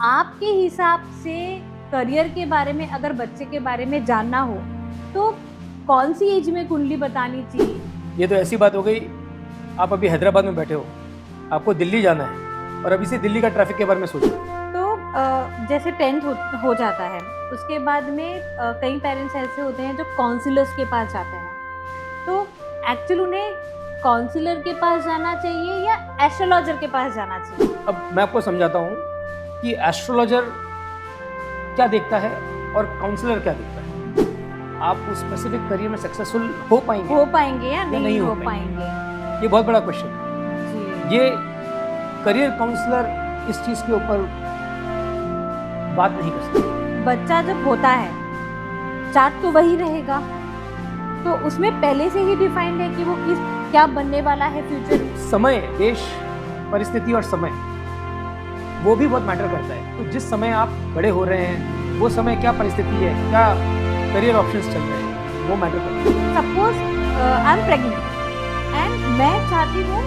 आपके हिसाब से करियर के बारे में अगर बच्चे के बारे में जानना हो तो कौन सी एज में कुंडली बतानी चाहिए? ये तो ऐसी बात हो गई, आप अभी हैदराबाद में बैठे हो, आपको दिल्ली जाना है और अभी से दिल्ली का ट्रैफिक के बारे में सोचो। तो जैसे 10th हो जाता है, उसके बाद में कई पेरेंट्स ऐसे होते हैं जो काउंसलर्स के पास जाते हैं। तो एक्चुअली उन्हें काउंसलर के पास जाना चाहिए या एस्ट्रोलॉजर के पास जाना चाहिए? अब मैं आपको समझाता हूँ कि एस्ट्रोलॉजर क्या देखता है और काउंसलर क्या देखता है। आप उस स्पेसिफिक करियर में सक्सेसफुल हो पाएंगे या नहीं हो पाएंगे? ये बहुत बड़ा क्वेश्चन है। जी। ये करियर काउंसलर इस चीज़ के ऊपर बात नहीं कर सकता। बच्चा जब होता है चार्ट तो वही रहेगा, तो उसमें पहले से ही डिफाइंड है कि वो क्या बनने वाला है फ्यूचर। समय, देश, परिस्थिति और समय वो भी बहुत मैटर करता है। तो जिस समय आप बड़े हो रहे हैं वो समय क्या परिस्थिति है, क्या करियर ऑप्शंस चल रहे हैं, वो मैटर करता है। Suppose I am pregnant and मैं चाहती हूँ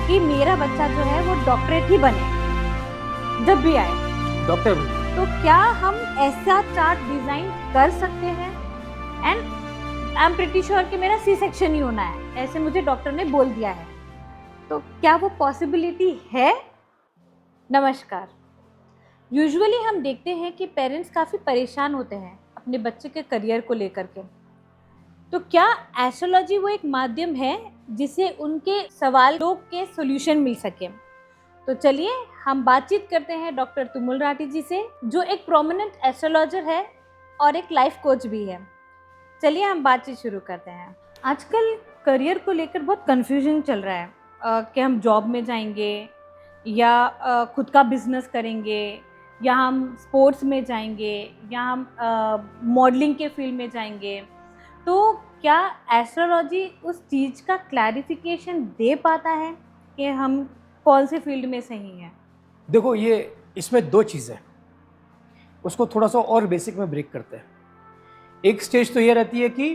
कि मेरा बच्चा जो है वो डॉक्टरेट ही बने जब भी आए, डॉक्टर, तो क्या हम ऐसा चार्ट डिजाइन कर सकते हैं? And I am pretty sure कि मेरा सी सेक्शन ही होना है, ऐसे मुझे डॉक्टर ने बोल दिया है, तो क्या वो पॉसिबिलिटी है? नमस्कार। यूजुअली हम देखते हैं कि पेरेंट्स काफ़ी परेशान होते हैं अपने बच्चे के करियर को लेकर के। तो क्या एस्ट्रोलॉजी वो एक माध्यम है जिससे उनके सवालों के सॉल्यूशन मिल सके? तो चलिए हम बातचीत करते हैं डॉक्टर तुमुल राठी जी से, जो एक प्रोमिनेंट एस्ट्रोलॉजर है और एक लाइफ कोच भी है। चलिए हम बातचीत शुरू करते हैं। आजकल करियर को लेकर बहुत कंफ्यूजन चल रहा है कि हम जॉब में जाएंगे या खुद का बिजनेस करेंगे या हम स्पोर्ट्स में जाएंगे या हम मॉडलिंग के फील्ड में जाएंगे। तो क्या एस्ट्रोलॉजी उस चीज़ का क्लैरिफिकेशन दे पाता है कि हम कौन से फील्ड में सही हैं? देखो, ये इसमें दो चीज़ें, उसको थोड़ा सा और बेसिक में ब्रेक करते हैं। एक स्टेज तो ये रहती है कि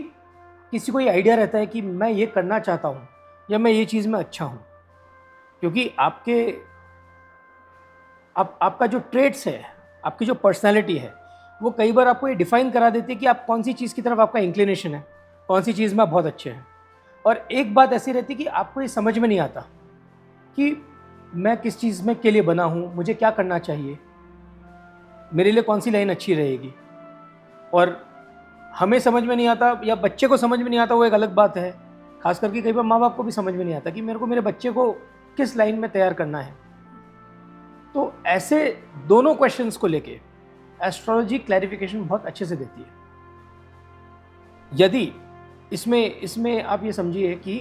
किसी को ये आइडिया रहता है कि मैं ये करना चाहता हूँ या मैं ये चीज़ में अच्छा हूँ, क्योंकि आपका जो ट्रेट्स है, आपकी जो पर्सनैलिटी है, वो कई बार आपको ये डिफाइन करा देती है कि आप कौन सी चीज़ की तरफ आपका इंक्लिनेशन है, कौन सी चीज़ में आप बहुत अच्छे हैं। और एक बात ऐसी रहती है कि आपको ये समझ में नहीं आता कि मैं किस चीज़ में के लिए बना हूँ, मुझे क्या करना चाहिए, मेरे लिए कौन सी लाइन अच्छी रहेगी। और हमें समझ में नहीं आता या बच्चे को समझ में नहीं आता, वो एक अलग बात है। खास करके कई बार माँ बाप को भी समझ में नहीं आता कि मेरे को मेरे बच्चे को किस लाइन में तैयार करना है। तो ऐसे दोनों क्वेश्चंस को लेके एस्ट्रोलॉजी क्लैरिफिकेशन बहुत अच्छे से देती है। यदि इसमें आप ये समझिए कि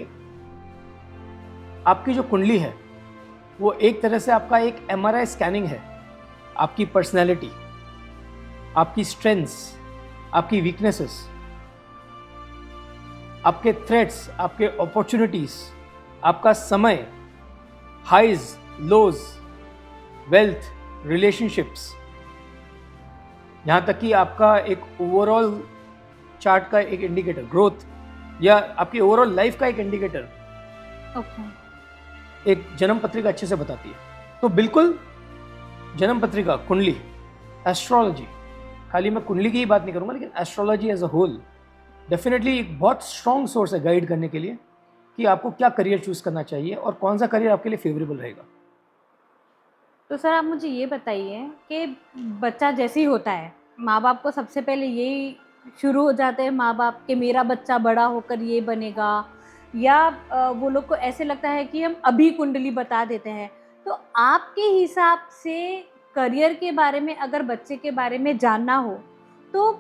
आपकी जो कुंडली है वो एक तरह से आपका एक MRI स्कैनिंग है, आपकी पर्सनैलिटी, आपकी स्ट्रेंथ्स, आपकी वीकनेसेस, आपके थ्रेट्स, आपके अपॉर्चुनिटीज, आपका समय, हाइज, लोज, वेल्थ, रिलेशनशिप्स, यहाँ तक कि आपका एक ओवरऑल चार्ट का एक इंडिकेटर, ग्रोथ या आपकी ओवरऑल लाइफ का एक इंडिकेटर एक जन्म पत्रिका अच्छे से बताती है। तो बिल्कुल जन्म पत्रिका, कुंडली, एस्ट्रोलॉजी, खाली मैं कुंडली की ही बात नहीं करूँगा, लेकिन astrology as a whole definitely एक बहुत स्ट्रॉन्ग सोर्स है गाइड करने के लिए कि आपको क्या करियर चूज़ करना चाहिए और कौन सा करियर आपके लिए फेवरेबल रहेगा। तो सर आप मुझे ये बताइए कि बच्चा जैसे ही होता है, माँ बाप को सबसे पहले यही शुरू हो जाते हैं माँ बाप कि मेरा बच्चा बड़ा होकर ये बनेगा, या वो लोग को ऐसे लगता है कि हम अभी कुंडली बता देते हैं। तो आपके हिसाब से करियर के बारे में अगर बच्चे के बारे में जानना हो तो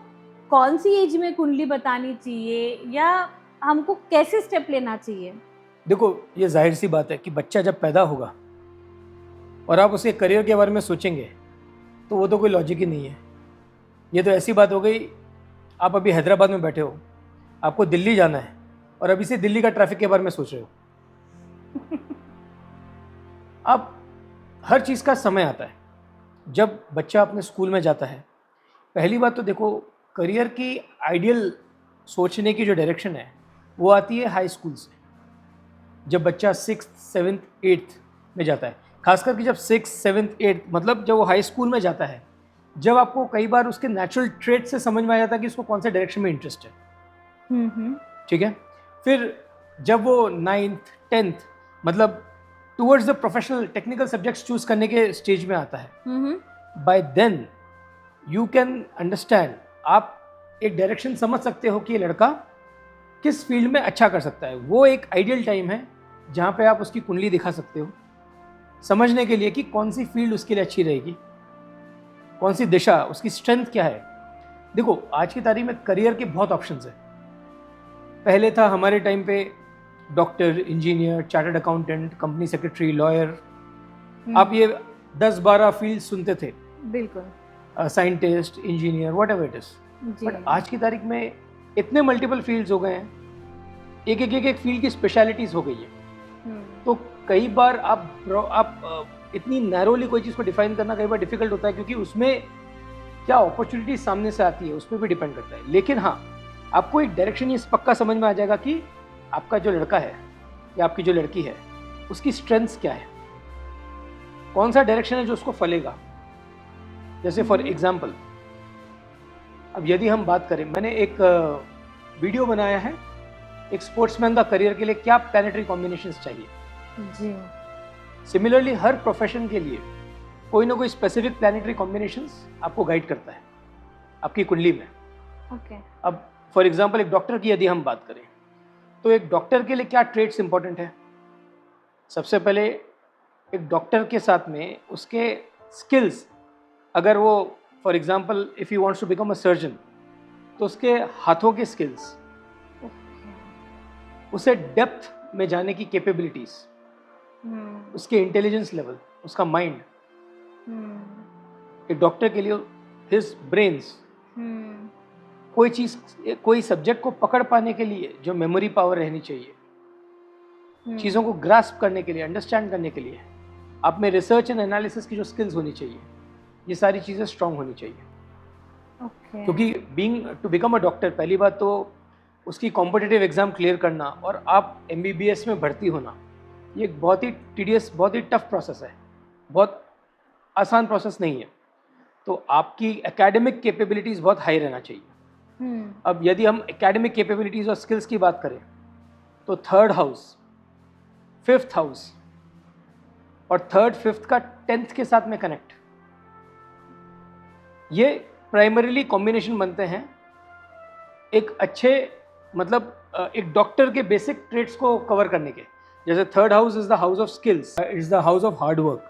कौन सी एज में कुंडली बतानी चाहिए या हमको कैसे स्टेप लेना चाहिए? देखो, ये जाहिर सी बात है कि बच्चा जब पैदा होगा और आप उसके करियर के बारे में सोचेंगे तो वो तो कोई लॉजिक ही नहीं है। ये तो ऐसी बात हो गई, आप अभी हैदराबाद में बैठे हो, आपको दिल्ली जाना है और अभी से दिल्ली का ट्रैफिक के बारे में सोच रहे हो। अब हर चीज़ का समय आता है। जब बच्चा अपने स्कूल में जाता है, पहली बात तो देखो, करियर की आइडियल सोचने की जो डायरेक्शन है वो आती है हाई स्कूल से। जब बच्चा 6th, 7th, 8th में जाता है, खासकर कि जब 6, 7, 8 मतलब जब वो हाई स्कूल में जाता है, जब आपको कई बार उसके नेचुरल ट्रेट से समझ में आ जाता है कि उसको कौन से डायरेक्शन में इंटरेस्ट है, ठीक है। फिर जब वो 9th 10th मतलब towards the professional technical subjects choose करने के स्टेज में आता है, by then you can understand, आप एक डायरेक्शन समझ सकते हो कि ये लड़का किस फील्ड में अच्छा कर सकता है। वो एक आइडियल टाइम है जहाँ पे आप उसकी कुंडली दिखा सकते हो, समझने के लिए कि कौन सी फील्ड उसके लिए अच्छी रहेगी, कौन सी दिशा, उसकी स्ट्रेंथ क्या है। देखो आज की तारीख में करियर के बहुत ऑप्शंस हैं। पहले था हमारे टाइम पे doctor, engineer, chartered accountant, company secretary, lawyer, आप ये 10-12 फील्ड सुनते थे, बिल्कुल, scientist, engineer, what ever it is. But आज की तारीख में इतने मल्टीपल फील्ड्स हो गए हैं, एक फील्ड की स्पेशलिटीज हो गई है। तो कई बार आप इतनी नैरोली कोई चीज़ को डिफाइन करना कई बार डिफिकल्ट होता है, क्योंकि उसमें क्या अपॉर्चुनिटी सामने से आती है उस पर भी डिपेंड करता है। लेकिन हाँ, आपको एक डायरेक्शन ये पक्का समझ में आ जाएगा कि आपका जो लड़का है या आपकी जो लड़की है उसकी स्ट्रेंथ्स क्या है, कौन सा डायरेक्शन है जो उसको फलेगा। जैसे फॉर एग्जाम्पल, अब यदि हम बात करें, मैंने एक वीडियो बनाया है एक स्पोर्ट्समैन का करियर के लिए क्या प्लैनेटरी कॉम्बिनेशंस चाहिए जी। सिमिलरली हर प्रोफेशन के लिए कोई ना कोई स्पेसिफिक प्लैनेटरी कॉम्बिनेशंस आपको गाइड करता है आपकी कुंडली में। ओके। अब फॉर एग्जांपल एक डॉक्टर की यदि हम बात करें, तो एक डॉक्टर के लिए क्या ट्रेट्स इंपॉर्टेंट है। सबसे पहले एक डॉक्टर के साथ में उसके स्किल्स, अगर वो for example if he wants to become a surgeon, तो उसके हाथों के स्किल्स, उसे डेप्थ में जाने की कैपेबिलिटीज, उसके इंटेलिजेंस लेवल, उसका माइंड। एक डॉक्टर के लिए हिज ब्रेन्स, कोई चीज़, कोई सब्जेक्ट को पकड़ पाने के लिए जो मेमोरी पावर रहनी चाहिए, चीज़ों को ग्रास्प करने के लिए, अंडरस्टैंड करने के लिए, आप में रिसर्च एंड एनालिसिस की जो स्किल्स होनी चाहिए, ये सारी चीज़ें स्ट्रांग होनी चाहिए। क्योंकि टू बिकम अ डॉक्टर, पहली बात तो उसकी कॉम्पिटिटिव एग्ज़ाम क्लियर करना और आप MBBS में भर्ती होना, ये एक बहुत ही टीडियस, बहुत ही टफ प्रोसेस है, बहुत आसान प्रोसेस नहीं है। तो आपकी एकेडमिक कैपेबिलिटीज़ बहुत हाई रहना चाहिए। अब यदि हम एकेडमिक कैपेबिलिटीज़ और स्किल्स की बात करें, तो 3rd हाउस, 5th हाउस और 3rd 5th का 10th के साथ में कनेक्ट, ये प्राइमरीली कॉम्बिनेशन बनते हैं एक अच्छे, मतलब एक डॉक्टर के बेसिक ट्रेट्स को कवर करने के। जैसे 3rd house is the house of skills, is the house of hard work.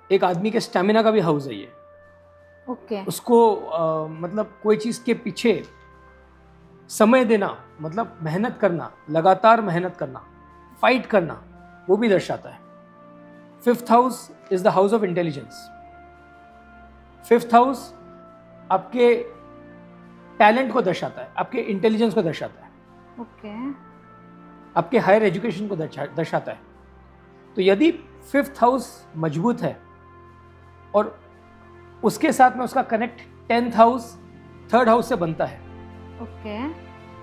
एक आदमी के स्टैमिना का भी हाउस है ये। उसको मतलब कोई चीज़ के पीछे समय देना, मतलब मेहनत करना, लगातार मेहनत करना, फाइट करना, वो भी दर्शाता है। 5th house is the house of intelligence. 5th house आपके टैलेंट को दर्शाता है, आपके इंटेलिजेंस को दर्शाता है, आपके हायर एजुकेशन को दर्शाता है। तो यदि 5th हाउस मजबूत है और उसके साथ में उसका connect 10th house 3rd house से बनता है,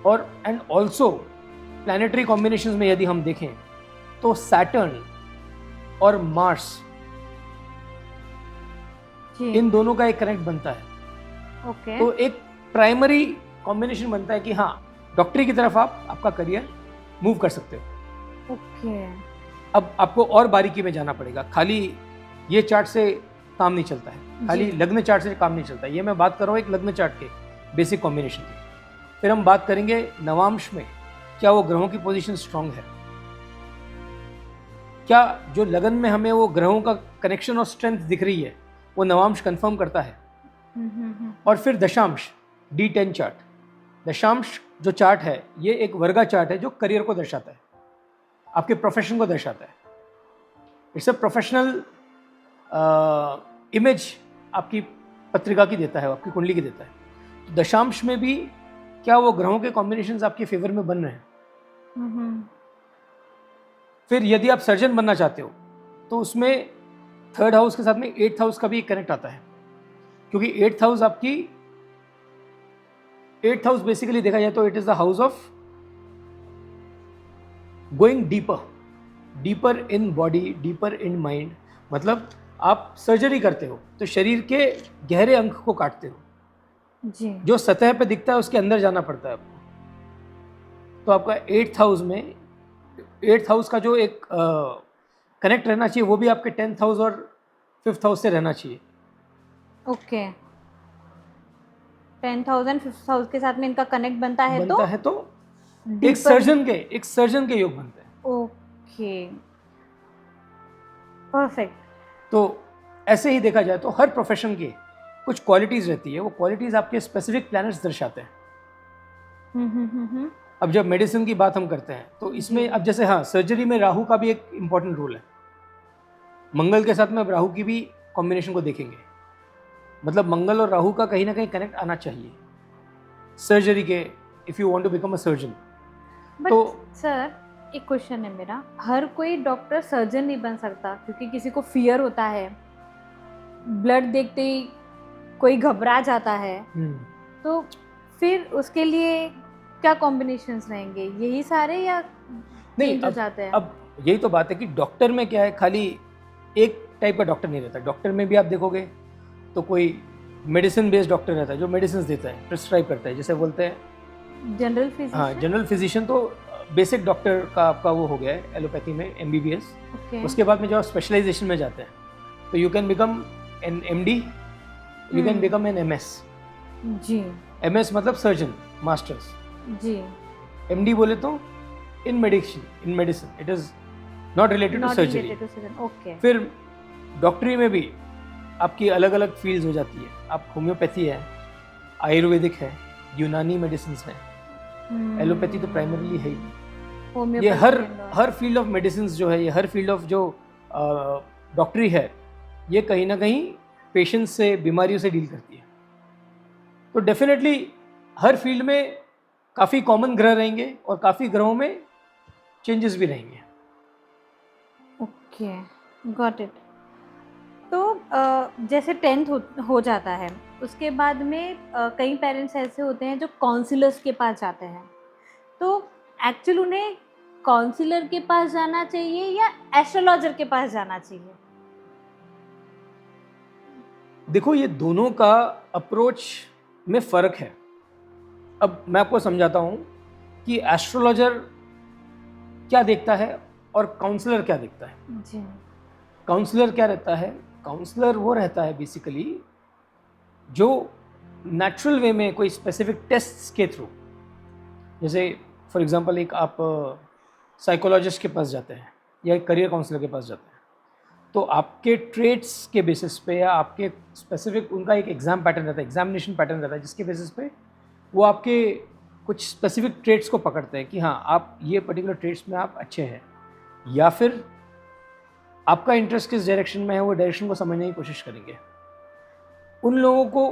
और एंड ऑल्सो प्लैनेटरी कॉम्बिनेशंस में यदि हम देखें तो सैटर्न और मार्स, इन दोनों का एक कनेक्ट बनता है। तो एक प्राइमरी कॉम्बिनेशन बनता है कि हाँ, डॉक्टरी की तरफ आपका करियर मूव कर सकते हो। अब आपको और बारीकी में जाना पड़ेगा, खाली ये चार्ट से काम नहीं चलता है, खाली लग्न चार्ट से काम नहीं चलता है। ये मैं बात कर रहा हूँ एक लग्न चार्ट के बेसिक कॉम्बिनेशन की। फिर हम बात करेंगे नवांश में, क्या वो ग्रहों की पोजीशन स्ट्रांग है, क्या जो लगन में हमें वो ग्रहों का कनेक्शन और स्ट्रेंथ दिख रही है वो नवांश कंफर्म करता है। और फिर दशांश, D10 चार्ट। दशांश जो चार्ट है ये एक वर्गा चार्ट है जो करियर को दर्शाता है, आपके प्रोफेशन को दर्शाता है। इट्स अ प्रोफेशनल इमेज आपकी पत्रिका की देता है, आपकी कुंडली की देता है। तो दशांश में भी क्या वो ग्रहों के कॉम्बिनेशंस आपके फेवर में बन रहे हैं। फिर यदि आप सर्जन बनना चाहते हो तो उसमें 3rd हाउस के साथ में 8th हाउस का भी कनेक्ट आता है, क्योंकि 8th हाउस आपकी 8th हाउस बेसिकली देखा जाए तो it is the house of going deeper, deeper in body, deeper in mind, मतलब आप सर्जरी करते हो तो शरीर के गहरे अंग को काटते हो, जी जो सतह पे दिखता है उसके अंदर जाना पड़ता है आपको। तो आपका 8th हाउस में, 8th हाउस का जो एक कनेक्ट रहना चाहिए वो भी आपके 10th हाउस और 5th हाउस से रहना चाहिए। ओके 10,000 5th हाउस के साथ में इनका कनेक्ट बनता है तो एक deeper- सर्जन के योग बनते हैं। Okay perfect. तो ऐसे ही देखा जाए तो हर प्रोफेशन के कुछ क्वालिटीज़ रहती है, वो क्वालिटीज़ आपके स्पेसिफिक प्लैनेट्स दर्शाते हैं। अब जब मेडिसिन की बात हम करते हैं तो इसमें अब जैसे हाँ, सर्जरी में राहु का भी एक इम्पॉर्टेंट रोल है। मंगल के साथ में अब राहु की भी कॉम्बिनेशन को देखेंगे, मतलब मंगल और राहु का कहीं ना कहीं कनेक्ट आना चाहिए सर्जरी के, if you want to become a surgeon. But तो सर एक क्वेश्चन है मेरा, हर कोई डॉक्टर सर्जन नहीं बन सकता क्योंकि किसी को फियर होता है, ब्लड देखते ही कोई घबरा जाता है, तो फिर उसके लिए क्या कॉम्बिनेशंस रहेंगे, यही सारे या नहीं, change हो जाते हैं? अब यही तो बात है कि डॉक्टर में क्या है, खाली एक टाइप का डॉक्टर नहीं रहता। डॉक्टर में भी आप देखोगे तो कोई मेडिसिन बेस्ड डॉक्टर रहता है जो मेडिसिन देता है, प्रिस्क्राइब करता है, जैसे बोलते हैं जनरल फिजिशियन। हाँ, जनरल फिजिशियन तो बेसिक डॉक्टर का आपका वो हो गया है एलोपैथी में, MBBS। ओके उसके बाद में जब आप स्पेशलाइजेशन में जाते हैं तो you can become an MD, you can become an MS। जी MS मतलब सर्जन मास्टर्स, जी MD बोले तो in medicine, it is not related to surgery. Okay फिर डॉक्टरी में भी आपकी अलग अलग फील्ड्स हो जाती है। आप होम्योपैथी है, आयुर्वेदिक है, यूनानी मेडिसिन है, एलोपैथी तो प्राइमरीली है ही। ये हर फील्ड ऑफ मेडिसिन जो है, ये हर फील्ड ऑफ जो डॉक्टरी है, ये कहीं ना कहीं पेशेंट्स से, बीमारियों से डील करती है। तो डेफिनेटली हर फील्ड में काफ़ी कॉमन ग्रह रहेंगे और काफ़ी ग्रहों में चेंजेस भी रहेंगे। Okay got it. तो जैसे 10th हो जाता है, उसके बाद में कई पेरेंट्स ऐसे होते हैं जो काउंसलर्स के पास जाते हैं, तो एक्चुअल उन्हें काउंसलर के पास जाना चाहिए या एस्ट्रोलॉजर के पास जाना चाहिए? देखो, ये दोनों का अप्रोच में फ़र्क है। अब मैं आपको समझाता हूँ कि एस्ट्रोलॉजर क्या देखता है और काउंसलर क्या देखता है। जी काउंसलर क्या रहता है? काउंसलर वो रहता है बेसिकली जो नेचुरल वे में कोई स्पेसिफिक टेस्ट्स के थ्रू, जैसे फॉर एग्जांपल एक आप साइकोलॉजिस्ट के पास जाते हैं या एक करियर काउंसलर के पास जाते हैं, तो आपके ट्रेड्स के बेसिस पे या आपके स्पेसिफिक उनका एक एग्ज़ाम पैटर्न रहता है, एग्जामिनेशन पैटर्न रहता है, जिसके बेसिस पे वो आपके कुछ स्पेसिफिक ट्रेड्स को पकड़ते हैं कि हाँ, आप ये पर्टिकुलर ट्रेड्स में आप अच्छे हैं, या फिर आपका इंटरेस्ट किस डायरेक्शन में है वो डायरेक्शन को समझने की कोशिश करेंगे। उन लोगों को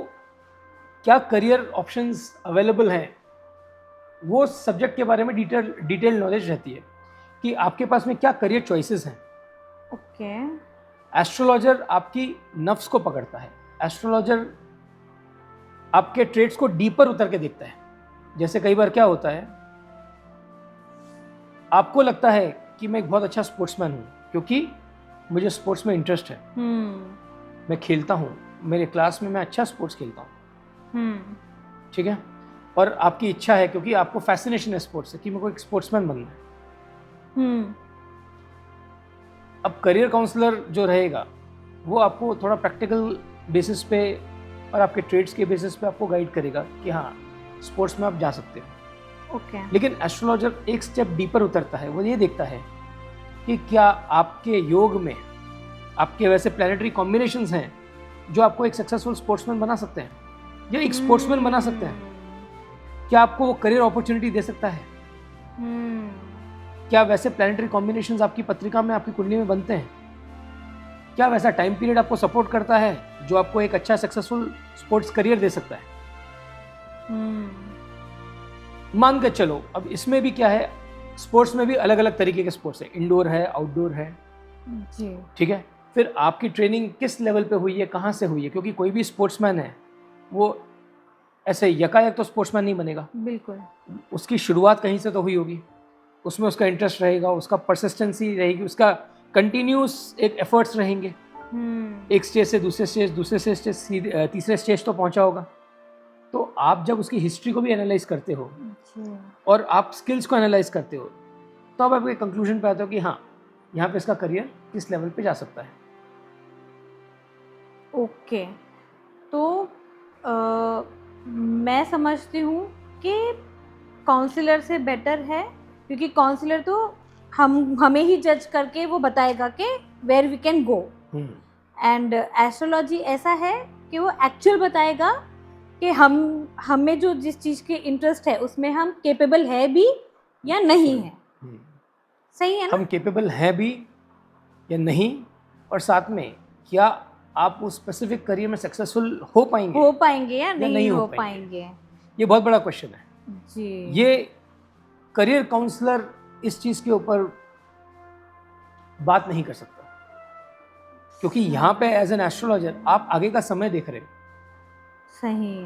क्या करियर ऑप्शंस अवेलेबल हैं, वो सब्जेक्ट के बारे में डिटेल नॉलेज रहती है कि आपके पास में क्या करियर चॉइसेस हैं। ओके एस्ट्रोलॉजर आपकी नफ्स को पकड़ता है। एस्ट्रोलॉजर आपके ट्रेड्स को डीपर उतर के देखता है। जैसे कई बार क्या होता है, आपको लगता है कि मैं एक बहुत अच्छा स्पोर्ट्समैन हूँ क्योंकि मुझे स्पोर्ट्स में इंटरेस्ट है, मैं खेलता हूँ, मेरे क्लास में मैं अच्छा स्पोर्ट्स खेलता हूँ, ठीक है, और आपकी इच्छा है क्योंकि आपको फैसिनेशन है स्पोर्ट्स से कि मेरे को एक स्पोर्ट्समैन बनना है। अब करियर काउंसलर जो रहेगा वो आपको थोड़ा प्रैक्टिकल बेसिस पे और आपके ट्रेड्स के बेसिस पे आपको गाइड करेगा कि हाँ, स्पोर्ट्स में आप जा सकते हो। ओके लेकिन एस्ट्रोलॉजर एक स्टेप डीपर उतरता है। वो ये देखता है कि क्या आपके योग में आपके वैसे प्लैनेटरी कॉम्बिनेशंस हैं जो आपको एक सक्सेसफुल स्पोर्ट्समैन बना सकते हैं या एक स्पोर्ट्समैन बना सकते हैं। क्या आपको वो करियर अपॉर्चुनिटी दे सकता है? क्या वैसे प्लैनेटरी कॉम्बिनेशंस आपकी पत्रिका में, आपकी कुंडली में बनते हैं? क्या वैसा टाइम पीरियड आपको सपोर्ट करता है जो आपको एक अच्छा सक्सेसफुल स्पोर्ट्स करियर दे सकता है? मान के चलो, अब इसमें भी क्या है, स्पोर्ट्स में भी अलग अलग तरीके के स्पोर्ट्स है, इंडोर है, आउटडोर है, जी ठीक है। फिर आपकी ट्रेनिंग किस लेवल पे हुई है, कहाँ से हुई है, क्योंकि कोई भी स्पोर्ट्समैन है वो ऐसे यकायक तो स्पोर्ट्समैन नहीं बनेगा, बिल्कुल। उसकी शुरुआत कहीं से तो हुई होगी, उसमें उसका इंटरेस्ट रहेगा, उसका परसिस्टेंसी रहेगी, उसका कंटिन्यूस एक एफर्ट्स रहेंगे। एक स्टेज से दूसरे स्टेज, दूसरे से स्टेज, तीसरे स्टेज तो पहुंचा होगा। तो आप जब उसकी हिस्ट्री को भी एनालाइज करते हो और आप स्किल्स को एनालाइज करते हो, तो आप एक कंक्लूजन पे आते हो कि हाँ, यहाँ पे इसका करियर किस लेवल पे जा सकता है। ओके, तो मैं समझती हूँ कि काउंसलर से बेटर है, क्योंकि काउंसलर तो हमें ही जज करके वो बताएगा कि where we can go, and astrology ऐसा है कि वो एक्चुअल बताएगा कि हमें जो जिस चीज़ के इंटरेस्ट है उसमें हम केपेबल है भी या नहीं है। सही है ना? हम केपेबल हैं भी या नहीं, और साथ में क्या आप उस स्पेसिफिक करियर में सक्सेसफुल हो पाएंगे या नहीं हो पाएंगे। ये बहुत बड़ा क्वेश्चन है जी। ये करियर काउंसलर इस चीज़ के ऊपर बात नहीं कर सकता, क्योंकि यहाँ पे एज एन एस्ट्रोलॉजर आप आगे का समय देख रहे हो। सही।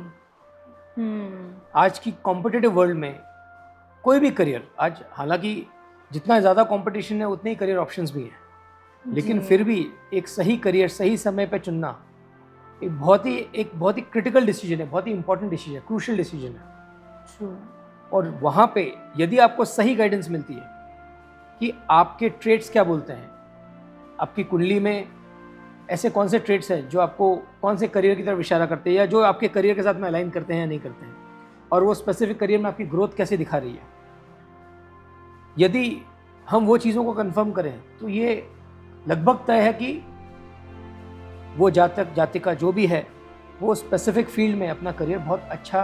आज की कॉम्पिटिटिव वर्ल्ड में कोई भी करियर, आज हालांकि जितना ज़्यादा कंपटीशन है उतने ही करियर ऑप्शंस भी हैं, लेकिन फिर भी एक सही करियर सही समय पे चुनना एक बहुत ही क्रिटिकल डिसीजन है, बहुत ही इंपॉर्टेंट डिसीजन है, क्रूशियल डिसीजन है। और वहाँ पे यदि आपको सही गाइडेंस मिलती है कि आपके ट्रेड्स क्या बोलते हैं, आपकी कुंडली में ऐसे कौन से ट्रेड्स हैं जो आपको कौन से करियर की तरफ इशारा करते हैं या जो आपके करियर के साथ में अलाइन करते हैं या नहीं करते हैं, और वो स्पेसिफिक करियर में आपकी ग्रोथ कैसे दिखा रही है, यदि हम वो चीज़ों को कंफर्म करें तो ये लगभग तय है कि वो जातक जातिका जो भी है वो स्पेसिफिक फील्ड में अपना करियर बहुत अच्छा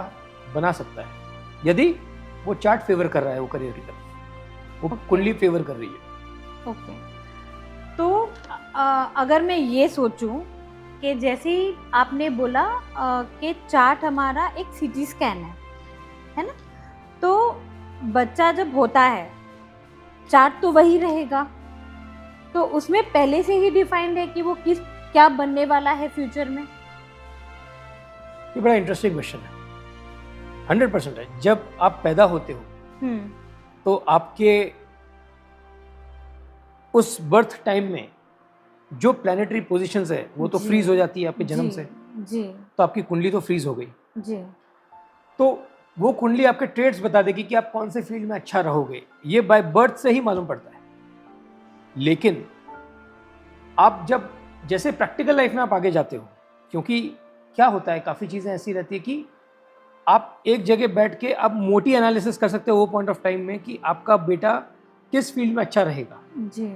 बना सकता है, यदि वो चार्ट फेवर कर रहा है वो करियर की तरफ, वो कुंडली फेवर कर रही है। ओके, तो अगर मैं ये सोचूं कि जैसे ही आपने बोला कि चार्ट हमारा एक सीटी स्कैन है ना, तो बच्चा जब होता है चार्ट तो वही रहेगा, तो उसमें पहले से ही डिफाइंड है कि वो क्या बनने वाला है फ्यूचर में। ये बड़ा इंटरेस्टिंग क्वेश्चन है। 100% है। जब आप पैदा होते हो तो आपके उस बर्थ टाइम में जो प्लैनेटरी पोजीशंस है वो तो फ्रीज हो जाती है आपके जन्म से जी। तो आपकी कुंडली तो फ्रीज हो गई जी। तो वो कुंडली आपके ट्रेड्स बता देगी कि आप कौन से फील्ड में अच्छा रहोगे, ये बाय बर्थ से ही मालूम पड़ता है। लेकिन आप जब जैसे प्रैक्टिकल लाइफ में आप आगे जाते हो, क्योंकि क्या होता है काफ़ी चीज़ें ऐसी रहती है कि आप एक जगह बैठ के आप मोटी एनालिसिस कर सकते हो वो पॉइंट ऑफ टाइम में कि आपका बेटा किस फील्ड में अच्छा रहेगा जी,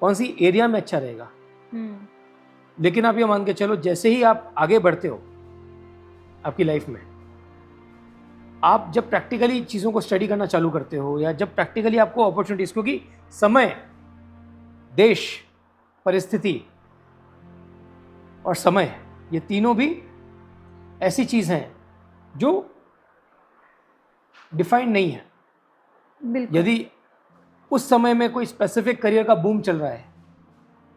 कौन सी एरिया में अच्छा रहेगा। लेकिन आप ये मान के चलो जैसे ही आप आगे बढ़ते हो आपकी लाइफ में, आप जब प्रैक्टिकली चीज़ों को स्टडी करना चालू करते हो या जब प्रैक्टिकली आपको अपॉर्चुनिटीज, क्योंकि समय, देश, परिस्थिति और समय, ये तीनों भी ऐसी चीज़ हैं जो डिफाइंड नहीं है। यदि उस समय में कोई स्पेसिफिक करियर का बूम चल रहा है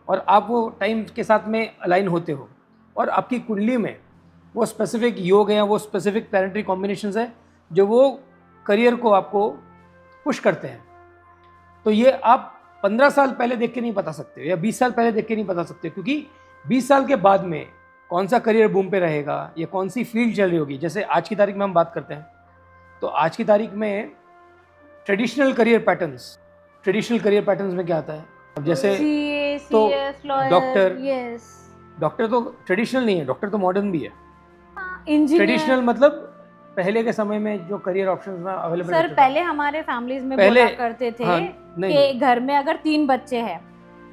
और आप वो टाइम के साथ में अलाइन होते हो और आपकी कुंडली में वो स्पेसिफिक योग है या वो स्पेसिफिक प्लैनेटरी कॉम्बिनेशंस है जो वो करियर को आपको पुश करते हैं, तो ये आप 15 साल पहले देख के नहीं बता सकते या 20 साल पहले देख के नहीं बता सकते, क्योंकि 20 साल के बाद में कौन सा करियर बूम पे रहेगा या कौन सी फील्ड चल रही होगी। जैसे आज की तारीख में हम बात करते हैं तो आज की तारीख में ट्रेडिशनल करियर पैटर्न्स में क्या आता है, अब जैसे तो डॉक्टर तो ट्रेडिशनल नहीं है, डॉक्टर तो मॉडर्न भी है। ट्रेडिशनल मतलब पहले के समय में जो करियर ऑप्शंस में अवेलेबल सर, पहले हमारे फैमिलीज में बोला करते थे कि घर में अगर 3 बच्चे हैं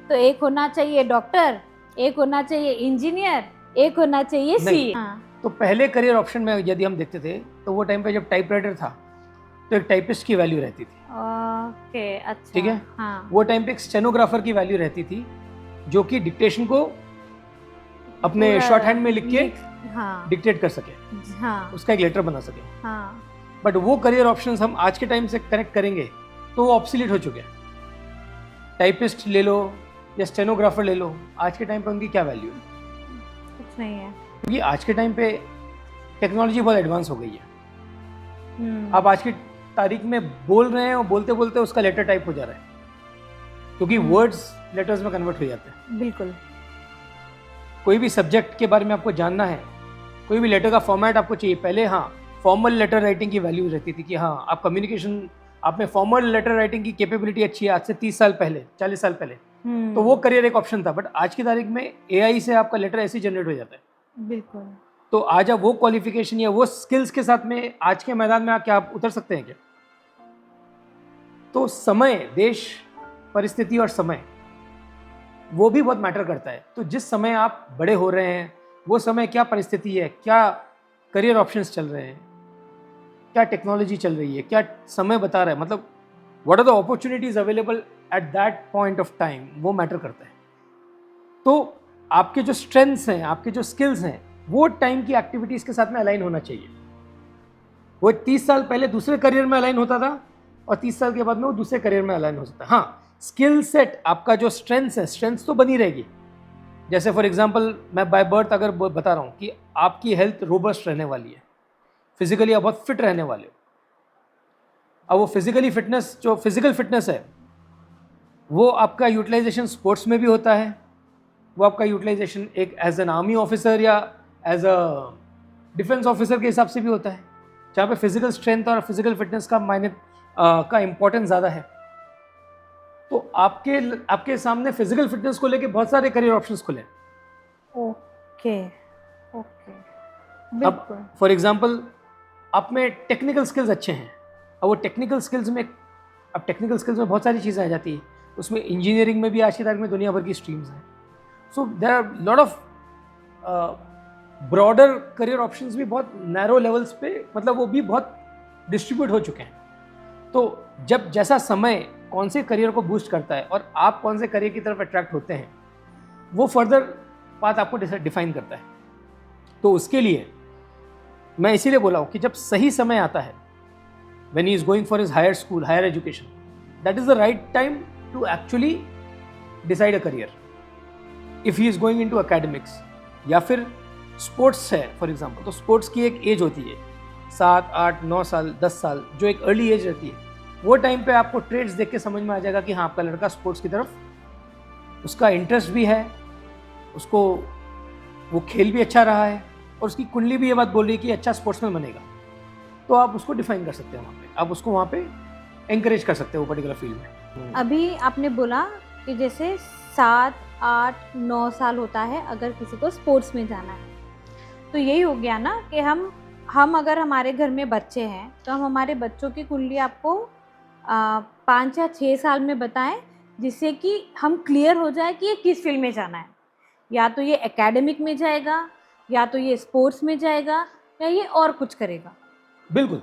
तो एक होना चाहिए डॉक्टर, एक होना चाहिए इंजीनियर, एक होना चाहिए सी। तो पहले करियर ऑप्शन में यदि हम देखते थे तो वो टाइम पे जब टाइपराइटर था तो एक टाइपिस्ट की वैल्यू रहती थी। ओके, अच्छा, ठीक है। हाँ। वो टाइम पे एक स्टेनोग्राफर की वैल्यू रहती थी जो कि डिक्टेशन को अपने शॉर्ट हैंड में लिख के डिक्टेट कर सके, उसका एक लेटर बना सके। बट वो करियर ऑप्शंस हम आज के टाइम से कनेक्ट करेंगे तो वो ऑब्सोलीट हो चुके हैं। टाइपिस्ट ले लो या स्टेनोग्राफर ले लो, आज के टाइम पे उनकी क्या वैल्यू है? कुछ नहीं है, क्योंकि आज के टाइम पे टेक्नोलॉजी बहुत एडवांस हो गई है। आप आज की तारीख में बोल रहे हैं और बोलते बोलते उसका लेटर टाइप हो जा रहा है, क्योंकि वर्ड्स लेटर्स में कन्वर्ट हो जाते हैं। बिल्कुल। कोई भी सब्जेक्ट के बारे में आपको जानना है, कोई भी लेटर का फॉर्मेट आपको चाहिए, पहले हाँ फॉर्मल लेटर राइटिंग की वैल्यू रहती थी कि हाँ आप कम्युनिकेशन, आप में फॉर्मल लेटर राइटिंग की कैपेबिलिटी अच्छी है आज से 30 साल पहले, 40 साल पहले, तो वो करियर एक ऑप्शन था। बट आज की तारीख में एआई से आपका लेटर ऐसे जनरेट हो जाता है। बिल्कुल। तो आज आप वो क्वालिफिकेशन या वो स्किल्स के साथ में आज के मैदान में क्या आप उतर सकते हैं क्या? तो समय, देश, परिस्थिति और समय वो भी बहुत मैटर करता है। तो जिस समय आप बड़े हो रहे हैं वो समय क्या परिस्थिति है, क्या करियर ऑप्शंस चल रहे हैं, क्या टेक्नोलॉजी चल रही है, क्या समय बता रहा है, मतलब what are the opportunities available at that point of time, वो मैटर करता है। तो आपके जो स्ट्रेंथ्स हैं, आपके जो स्किल्स हैं, वो टाइम की एक्टिविटीज़ के साथ में अलाइन होना चाहिए। वो 30 साल पहले दूसरे करियर में अलाइन होता था और 30 साल के बाद में वो दूसरे करियर में अलाइन हो सकता है। हाँ, स्किल सेट, आपका जो स्ट्रेंथ्स है, स्ट्रेंथ्स तो बनी रहेगी। जैसे फॉर एग्जांपल मैं बाय बर्थ अगर बता रहा हूँ कि आपकी हेल्थ रोबस्ट रहने वाली है, फिजिकली आप बहुत फिट रहने वाले हो। अब वो फिजिकली फिटनेस, जो फिजिकल फिटनेस है, वो आपका यूटिलाइजेशन स्पोर्ट्स में भी होता है, वो आपका यूटिलाइजेशन एक एज एन आर्मी ऑफिसर या एज अ डिफेंस ऑफिसर के हिसाब से भी होता है, जहाँ पे फिजिकल स्ट्रेंथ और फिजिकल फिटनेस का मायने का इम्पोर्टेंस ज़्यादा है। तो आपके सामने फिजिकल फिटनेस को लेके बहुत सारे करियर ऑप्शंस खुले। ओके ओके, अब बिल्कुल। फॉर एग्जांपल आप में टेक्निकल स्किल्स अच्छे हैं, और वो टेक्निकल स्किल्स में, अब टेक्निकल स्किल्स में बहुत सारी चीज़ें आ जाती है, उसमें इंजीनियरिंग में भी आज की तारीख में दुनिया भर की स्ट्रीम्स हैं। So there are lot of broader career options भी बहुत नैरो लेवल्स पे, मतलब वो भी बहुत डिस्ट्रीब्यूट हो चुके हैं। तो जब जैसा समय कौन से करियर को बूस्ट करता है और आप कौन से करियर की तरफ अट्रैक्ट होते हैं, वो फर्दर पाथ आपको डिफाइन करता है। तो उसके लिए मैं इसीलिए बोला हूँ कि जब सही समय आता है, when he is going for his higher school, higher education, that is the right time to actually decide a career. If he is going into academics या फिर स्पोर्ट्स है फॉर एग्जाम्पल, तो स्पोर्ट्स की एक एज होती है 7, 8, 9 साल, 10 साल, जो एक अर्ली एज रहती है। वो टाइम पे आपको ट्रेड्स देख के समझ में आ जाएगा कि हाँ आपका लड़का स्पोर्ट्स की तरफ उसका इंटरेस्ट भी है, उसको वो खेल भी अच्छा रहा है, और उसकी कुंडली भी ये बात बोल रही है कि अच्छा स्पोर्ट्समैन बनेगा। तो आप उसको डिफाइन कर सकते हैं वहाँ पे, आप उसको वहाँ पे एंकरेज कर सकते हो वो पर्टिकुलर फील्ड में। अभी आपने बोला कि जैसे 7, 8, 9 साल होता है अगर किसी को स्पोर्ट्स में जाना है, तो यही हो गया ना कि हम अगर हमारे घर में बच्चे हैं तो हम हमारे बच्चों की कुंडली आपको 5 या 6 साल में बताएं, जिससे कि हम क्लियर हो जाए कि ये किस फील्ड में जाना है। या तो ये एकेडमिक में जाएगा, या तो ये स्पोर्ट्स में जाएगा, या ये और कुछ करेगा। बिल्कुल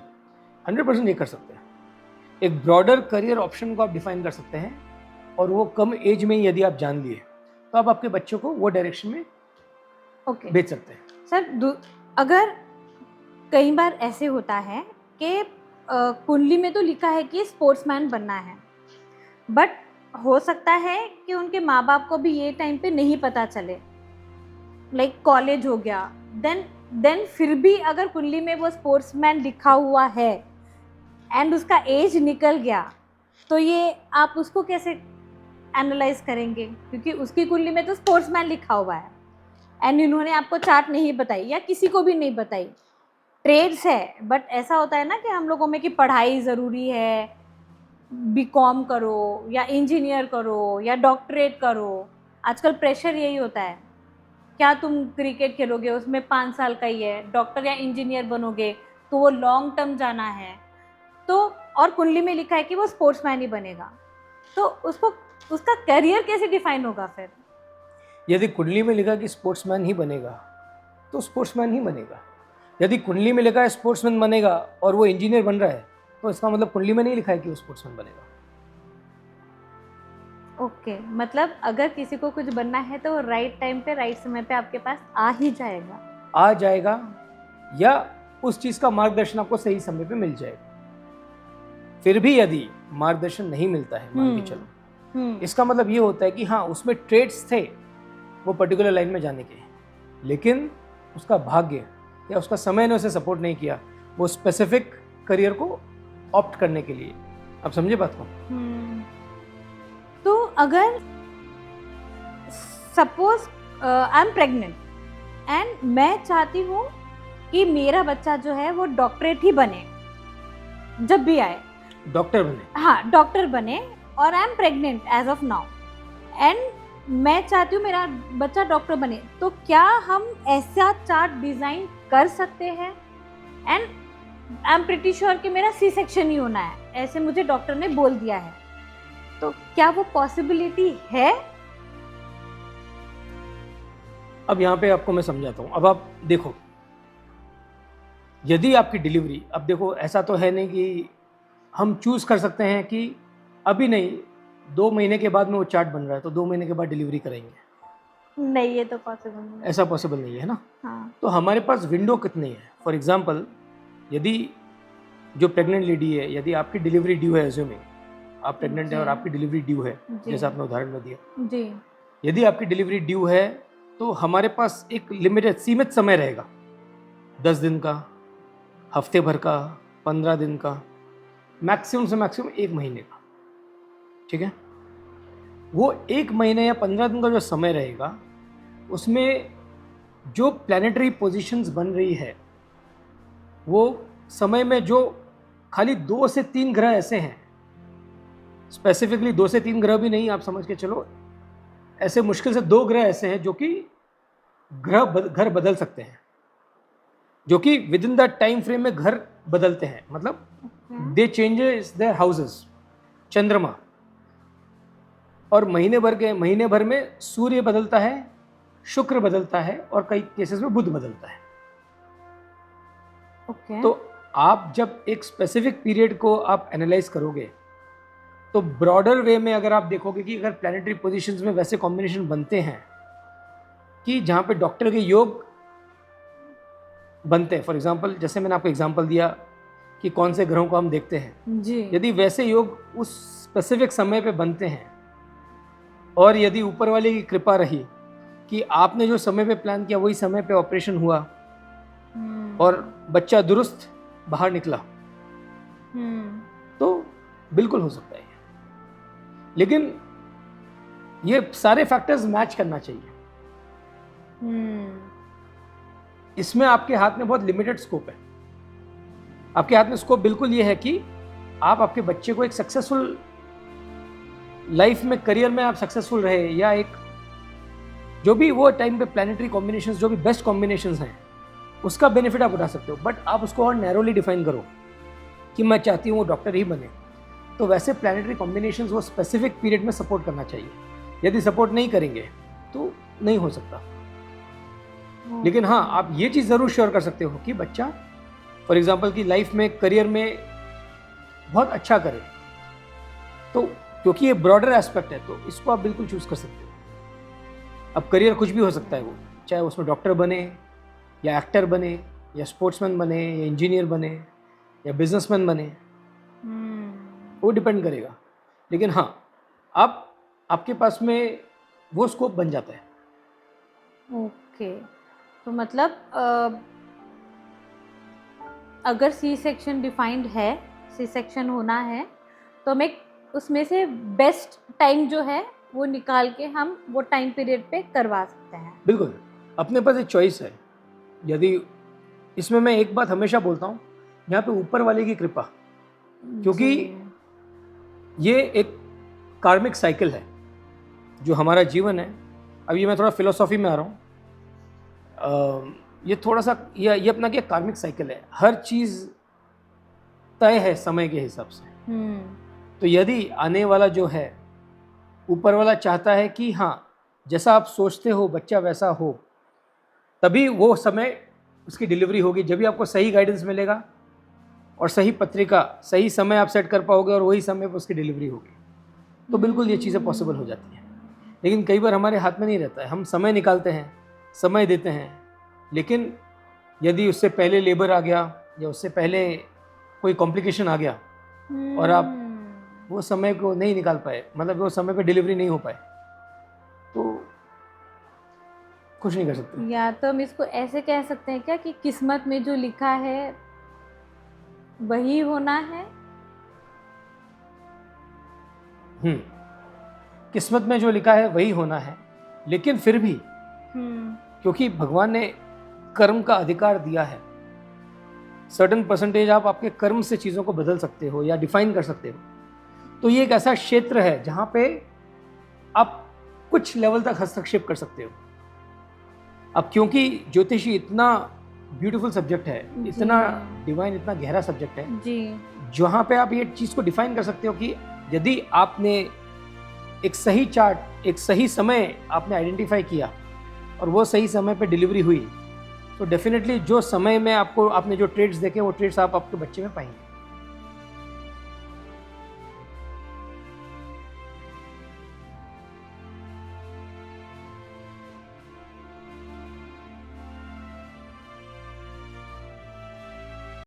100% ये कर सकते हैं। एक ब्रॉडर करियर ऑप्शन को आप डिफाइन कर सकते हैं, और वो कम एज में यदि आप जान लिए तो आप आपके बच्चों को वो डायरेक्शन में भेज सकते हैं। सर, अगर कई बार ऐसे होता है कि कुंडली में तो लिखा है कि स्पोर्ट्समैन बनना है, बट हो सकता है कि उनके माँ बाप को भी ये टाइम पे नहीं पता चले, लाइक कॉलेज हो गया, देन फिर भी अगर कुंडली में वो स्पोर्ट्समैन लिखा हुआ है एंड उसका एज निकल गया, तो ये आप उसको कैसे एनालाइज करेंगे? क्योंकि उसकी कुंडली में तो स्पोर्ट्समैन लिखा हुआ है एंड इन्होंने आपको चार्ट नहीं बताई या किसी को भी नहीं बताई, ट्रेड्स है। बट ऐसा होता है ना कि हम लोगों में कि पढ़ाई ज़रूरी है, बीकॉम करो या इंजीनियर करो या डॉक्टरेट करो, आजकल प्रेशर यही होता है। क्या तुम क्रिकेट खेलोगे उसमें 5 साल का ही है, डॉक्टर या इंजीनियर बनोगे तो वो लॉन्ग टर्म जाना है, तो और कुंडली में लिखा है कि वो स्पोर्ट्समैन ही बनेगा, तो उसका करियर कैसे डिफाइन होगा फिर? यदि कुंडली में लिखा कि स्पोर्ट्समैन ही बनेगा तो स्पोर्ट्समैन ही बनेगा। यदि कुंडली में लिखा है स्पोर्ट्समैन बनेगा और वो इंजीनियर बन रहा है, तो इसका मतलब कुंडली में नहीं लिखा है कि वो स्पोर्ट्समैन बनेगा। ओके, मतलब अगर किसी को कुछ बनना है तो राइट टाइम पे राइट समय पे आपके पास आ ही जाएगा, या उस चीज़ का मार्गदर्शन आपको सही समय पे मिल जाएगा। फिर भी यदि मार्गदर्शन नहीं मिलता है, मान के चलो, इसका मतलब ये होता है कि हाँ उसमें ट्रेड्स थे वो पर्टिकुलर लाइन में जाने के, लेकिन उसका भाग्य या उसका समय ने उसे सपोर्ट नहीं किया, वो स्पेसिफिक करियर को ऑप्ट करने के लिए। आप समझे बात को? तो अगर suppose I am pregnant and मैं चाहती हूँ कि मेरा बच्चा जो है वो डॉक्टरेट ही बने, जब भी आए डॉक्टर बने, हाँ डॉक्टर बने, और I am pregnant age of now and मैं चाहती हूँ मेरा बच्चा डॉक्टर बने, तो क्या हम ऐसा चार्ट डिजाइन कर सकते हैं? And I am pretty sure कि मेरा सी सेक्शन ही होना है, ऐसे मुझे डॉक्टर ने बोल दिया है, तो क्या वो पॉसिबिलिटी है? अब यहाँ पे आपको मैं समझाता हूँ। अब आप देखो, यदि आपकी डिलीवरी, अब देखो ऐसा तो है नहीं कि हम चूज़ कर सकते हैं कि अभी नहीं 2 महीने के बाद में वो चार्ट बन रहा है तो 2 महीने के बाद डिलीवरी करेंगे। नहीं, ये तो पॉसिबल नहीं, ऐसा पॉसिबल नहीं है ना। हाँ। तो हमारे पास विंडो कितनी है? फॉर एग्जांपल, यदि जो प्रेग्नेंट लेडी है, यदि आपकी डिलीवरी ड्यू है, एज्यूमिंग आप प्रेग्नेंट है और आपकी डिलीवरी ड्यू है, जैसे आपने उदाहरण में दिया जी, यदि आपकी डिलीवरी ड्यू है तो हमारे पास एक लिमिटेड सीमित समय रहेगा, 10 दिन का, हफ्ते भर का, 15 दिन का, मैक्सिमम से मैक्सिमम 1 महीने का। ठीक है, वो 1 महीने या 15 दिन का जो समय रहेगा उसमें जो प्लैनेटरी पोजीशंस बन रही है, वो समय में जो खाली 2 से 3 ग्रह ऐसे हैं, स्पेसिफिकली 2 से 3 ग्रह भी नहीं, आप समझ के चलो ऐसे मुश्किल से 2 ग्रह ऐसे हैं जो कि घर बदल सकते हैं, जो कि with in the time frame में घर बदलते हैं, मतलब दे चेंजेस देयर हाउसेस। चंद्रमा, और महीने भर में सूर्य बदलता है, शुक्र बदलता है, और कई केसेस में बुध बदलता है। तो आप जब एक स्पेसिफिक पीरियड को आप एनालाइज करोगे तो ब्रॉडर वे में अगर आप देखोगे कि अगर प्लैनेटरी पोजीशंस में वैसे कॉम्बिनेशन बनते हैं कि जहाँ पे डॉक्टर के योग बनते हैं, फॉर एग्जांपल जैसे मैंने आपको एग्जांपल दिया कि कौन से ग्रहों को हम देखते हैं जी, यदि वैसे योग उस स्पेसिफिक समय पे बनते हैं और यदि ऊपर वाले की कृपा रही कि आपने जो समय पे प्लान किया वही समय पे ऑपरेशन हुआ और बच्चा दुरुस्त बाहर निकला, तो बिल्कुल हो सकता है। लेकिन ये सारे फैक्टर्स मैच करना चाहिए। इसमें आपके हाथ में बहुत लिमिटेड स्कोप है। आपके हाथ में स्कोप बिल्कुल ये है कि आप आपके बच्चे को एक सक्सेसफुल लाइफ में, करियर में आप सक्सेसफुल रहे, या एक जो भी वो टाइम पे प्लैनेटरी कॉम्बिनेशंस, जो भी बेस्ट कॉम्बिनेशंस हैं, उसका बेनिफिट आप उठा सकते हो। बट आप उसको और नैरोली डिफाइन करो कि मैं चाहती हूँ वो डॉक्टर ही बने, तो वैसे प्लैनेटरी कॉम्बिनेशंस वो स्पेसिफिक पीरियड में सपोर्ट करना चाहिए। यदि सपोर्ट नहीं करेंगे तो नहीं हो सकता। लेकिन हाँ, आप ये चीज़ ज़रूर श्योर कर सकते हो कि बच्चा फॉर एग्जांपल की लाइफ में, करियर में बहुत अच्छा करे, तो क्योंकि ये ब्रॉडर एस्पेक्ट है तो इसको आप बिल्कुल चूज़ कर सकते हो। अब करियर कुछ भी हो सकता है, वो चाहे उसमें डॉक्टर बने या एक्टर बने या स्पोर्ट्समैन बने या इंजीनियर बने या बिजनेसमैन बने, वो डिपेंड करेगा। लेकिन हाँ, अब आपके पास में वो स्कोप बन जाता है। ओके, तो मतलब अगर सी सेक्शन डिफाइंड है, सी सेक्शन होना है, तो हमें उसमें से बेस्ट टाइम जो है वो निकाल के हम वो टाइम पीरियड पे करवा सकते हैं। बिल्कुल, अपने पास एक चॉइस है। यदि इसमें मैं एक बात हमेशा बोलता हूँ, यहाँ पे ऊपर वाले की कृपा, क्योंकि ये एक कार्मिक साइकिल है जो हमारा जीवन है। अभी मैं थोड़ा फिलोसॉफी में आ रहा हूँ। ये थोड़ा सा ये अपना क्या कार्मिक साइकिल है, हर चीज़ तय है समय के हिसाब से। तो यदि आने वाला जो है, ऊपर वाला चाहता है कि हाँ जैसा आप सोचते हो बच्चा वैसा हो, तभी वो समय उसकी डिलीवरी होगी। जब भी आपको सही गाइडेंस मिलेगा और सही पत्रिका, सही समय आप सेट कर पाओगे और वही समय पर उसकी डिलीवरी होगी, तो बिल्कुल ये चीज़ें पॉसिबल हो जाती हैं। लेकिन कई बार हमारे हाथ में नहीं रहता है। हम समय निकालते हैं, समय देते हैं, लेकिन यदि उससे पहले लेबर आ गया या उससे पहले कोई कॉम्प्लिकेशन आ गया और आप वो समय को नहीं निकाल पाए, मतलब वो समय पे डिलीवरी नहीं हो पाए, तो कुछ नहीं कर सकते। या तो हम इसको ऐसे कह सकते हैं क्या कि किस्मत में जो लिखा है वही होना है, किस्मत में जो लिखा है वही होना है, लेकिन फिर भी हम्म, क्योंकि भगवान ने कर्म का अधिकार दिया है, सर्टन परसेंटेज आप आपके कर्म से चीज़ों को बदल सकते हो या डिफाइन कर सकते हो। तो ये एक ऐसा क्षेत्र है जहाँ पे आप कुछ लेवल तक हस्तक्षेप कर सकते हो। अब क्योंकि ज्योतिषी इतना ब्यूटीफुल सब्जेक्ट है, जी। इतना डिवाइन, इतना गहरा सब्जेक्ट है, जी, जहाँ पे आप ये चीज़ को डिफाइन कर सकते हो कि यदि आपने एक सही चार्ट, एक सही समय आपने आइडेंटिफाई किया और वो सही समय पे डिलीवरी हुई, तो डेफिनेटली जो समय में आपको आपने जो ट्रेड्स देखे वो ट्रेड्स आप आपके बच्चे में पाएंगे।